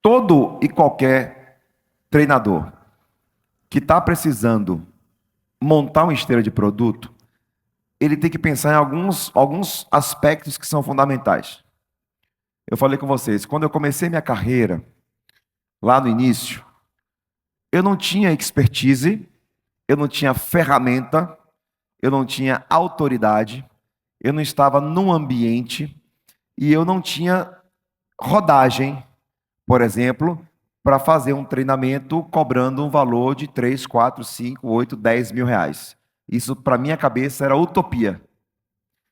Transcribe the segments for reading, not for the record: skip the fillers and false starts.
Todo e qualquer treinador que está precisando montar uma esteira de produto, ele tem que pensar em alguns aspectos que são fundamentais. Eu falei com vocês, quando eu comecei minha carreira, lá no início, eu não tinha expertise, eu não tinha ferramenta, eu não tinha autoridade, eu não estava num ambiente e eu não tinha rodagem, por exemplo, para fazer um treinamento cobrando um valor de 3, 4, 5, 8, 10 mil reais. Isso, para minha cabeça, era utopia.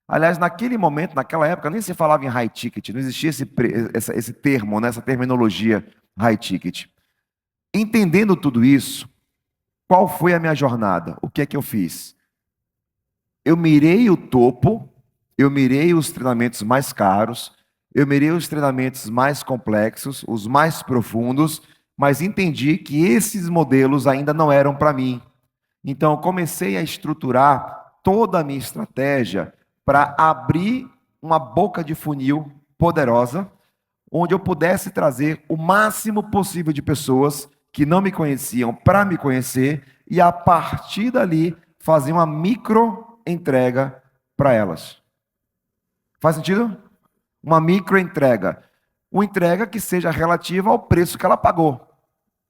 Aliás, naquele momento, naquela época, nem se falava em high ticket, não existia esse termo, né, essa terminologia high ticket. Entendendo tudo isso, qual foi a minha jornada? O que é que eu fiz? Eu mirei o topo, eu mirei os treinamentos mais caros, eu mirei os treinamentos mais complexos, os mais profundos, mas entendi que esses modelos ainda não eram para mim. Então, eu comecei a estruturar toda a minha estratégia para abrir uma boca de funil poderosa, onde eu pudesse trazer o máximo possível de pessoas que não me conheciam para me conhecer e, a partir dali, fazer uma micro entrega para elas. Faz sentido? Uma micro entrega. Uma entrega que seja relativa ao preço que ela pagou.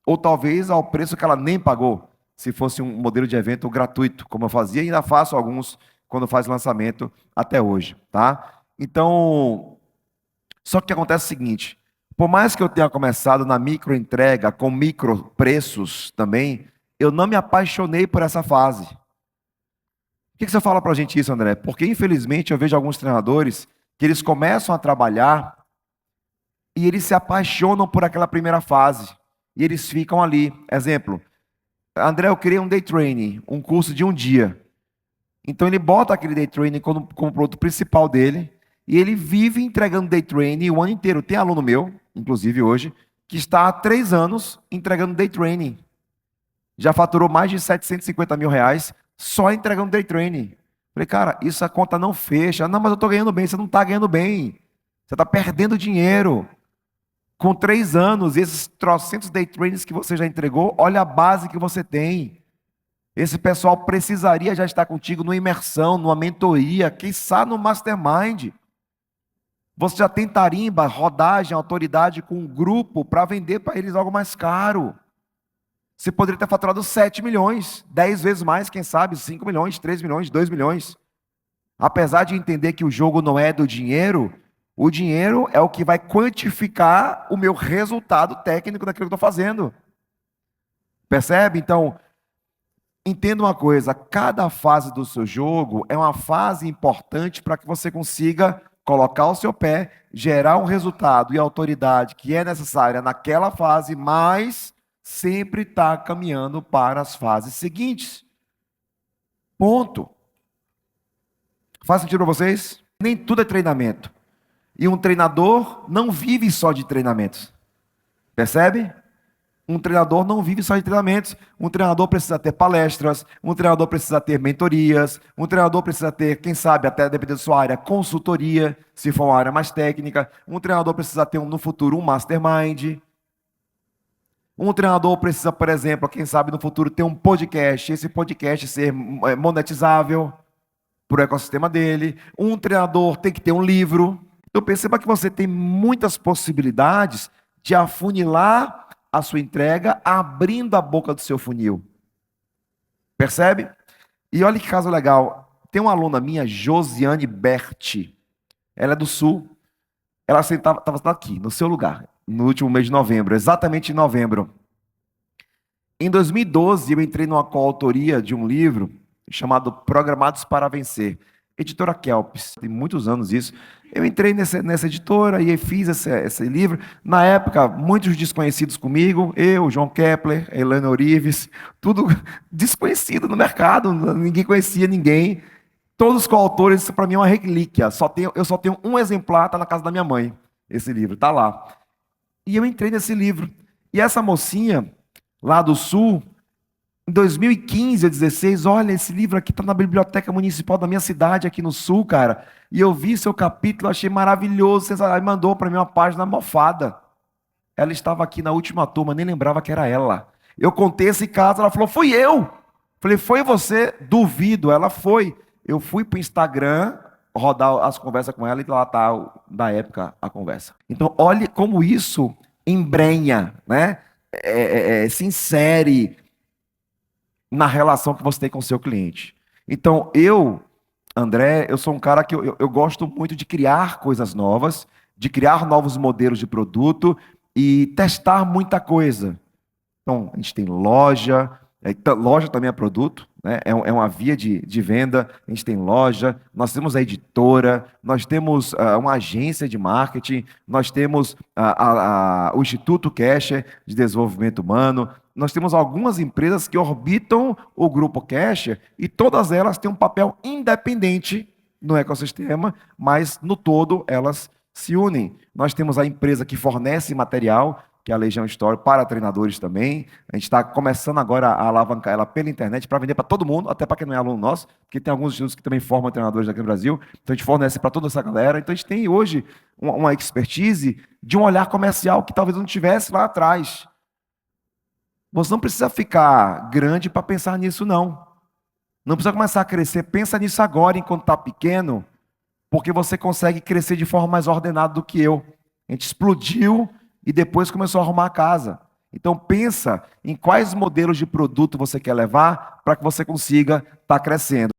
Ou talvez ao preço que ela nem pagou. Se fosse um modelo de evento gratuito, como eu fazia, e ainda faço alguns quando faz lançamento até hoje, tá? Então, só que acontece o seguinte, por mais que eu tenha começado na micro entrega, com micro preços também, eu não me apaixonei por essa fase. Por que você fala pra gente isso, André? Porque, infelizmente, eu vejo alguns treinadores que eles começam a trabalhar e eles se apaixonam por aquela primeira fase. E eles ficam ali. Exemplo, André, eu criei um day training, um curso de um dia. Então ele bota aquele day training como produto principal dele e ele vive entregando day training o ano inteiro. Tem aluno meu, inclusive hoje, que está há 3 anos entregando day training. Já faturou mais de 750 mil reais só entregando day training. Falei, cara, isso a conta não fecha. Não, mas eu estou ganhando bem. Você não está ganhando bem. Você está perdendo dinheiro. Com 3 anos, esses trocentos day trainings que você já entregou, olha a base que você tem. Esse pessoal precisaria já estar contigo numa imersão, numa mentoria, quiçá no mastermind. Você já tem tarimba, rodagem, autoridade com um grupo para vender para eles algo mais caro. Você poderia ter faturado 7 milhões, 10 vezes mais, quem sabe, 5 milhões, 3 milhões, 2 milhões. Apesar de entender que o jogo não é do dinheiro, o dinheiro é o que vai quantificar o meu resultado técnico daquilo que eu estou fazendo. Percebe? Então, entenda uma coisa, cada fase do seu jogo é uma fase importante para que você consiga colocar o seu pé, gerar um resultado e autoridade que é necessária naquela fase, mas sempre está caminhando para as fases seguintes. Ponto. Faz sentido para vocês? Nem tudo é treinamento. E um treinador não vive só de treinamentos. Percebe? Um treinador não vive só de treinamentos. Um treinador precisa ter palestras, um treinador precisa ter mentorias, um treinador precisa ter, quem sabe, até dependendo da sua área, consultoria, se for uma área mais técnica. Um treinador precisa ter, no futuro, um mastermind. Um treinador precisa, por exemplo, quem sabe no futuro, ter um podcast, esse podcast ser monetizável para o ecossistema dele. Um treinador tem que ter um livro. Então perceba que você tem muitas possibilidades de afunilar a sua entrega, abrindo a boca do seu funil. Percebe? E olha que caso legal. Tem uma aluna minha, Josiane Berti. Ela é do Sul. Ela estava aqui, no seu lugar, no último mês de novembro, exatamente em novembro. Em 2012, eu entrei numa coautoria de um livro chamado Programados para Vencer. Editora Kelps, tem muitos anos isso. Eu entrei nessa editora e fiz esse livro. Na época, muitos desconhecidos comigo, eu, João Kepler, Helena Orives, tudo desconhecido no mercado, ninguém conhecia ninguém. Todos os coautores, isso para mim é uma relíquia. Eu só tenho um exemplar, está na casa da minha mãe, esse livro, está lá. E eu entrei nesse livro. E essa mocinha, lá do Sul, em 2015 ou 2016, olha, esse livro aqui está na biblioteca municipal da minha cidade, aqui no Sul, cara. E eu vi seu capítulo, achei maravilhoso. Você mandou para mim uma página mofada. Ela estava aqui na última turma, nem lembrava que era ela. Eu contei esse caso, ela falou, fui eu. Falei, foi você? Duvido, ela foi. Eu fui para o Instagram rodar as conversas com ela e lá está, da época, a conversa. Então, olhe como isso embrenha, né? Se insere na relação que você tem com o seu cliente. Então, André, eu sou um cara que eu gosto muito de criar coisas novas, de criar novos modelos de produto e testar muita coisa. Então, a gente tem loja, loja também é produto, né? É uma via de venda, a gente tem loja, nós temos a editora, nós temos uma agência de marketing, nós temos o Instituto Kesher de Desenvolvimento Humano, nós temos algumas empresas que orbitam o Grupo Kesher e todas elas têm um papel independente no ecossistema, mas no todo elas se unem. Nós temos a empresa que fornece material, que é a Legião Store, para treinadores também. A gente está começando agora a alavancar ela pela internet para vender para todo mundo, até para quem não é aluno nosso, porque tem alguns institutos que também formam treinadores aqui no Brasil. Então a gente fornece para toda essa galera. Então a gente tem hoje uma expertise de um olhar comercial que talvez não tivesse lá atrás. Você não precisa ficar grande para pensar nisso, não. Não precisa começar a crescer. Pensa nisso agora, enquanto está pequeno, porque você consegue crescer de forma mais ordenada do que eu. A gente explodiu e depois começou a arrumar a casa. Então pensa em quais modelos de produto você quer levar para que você consiga estar crescendo.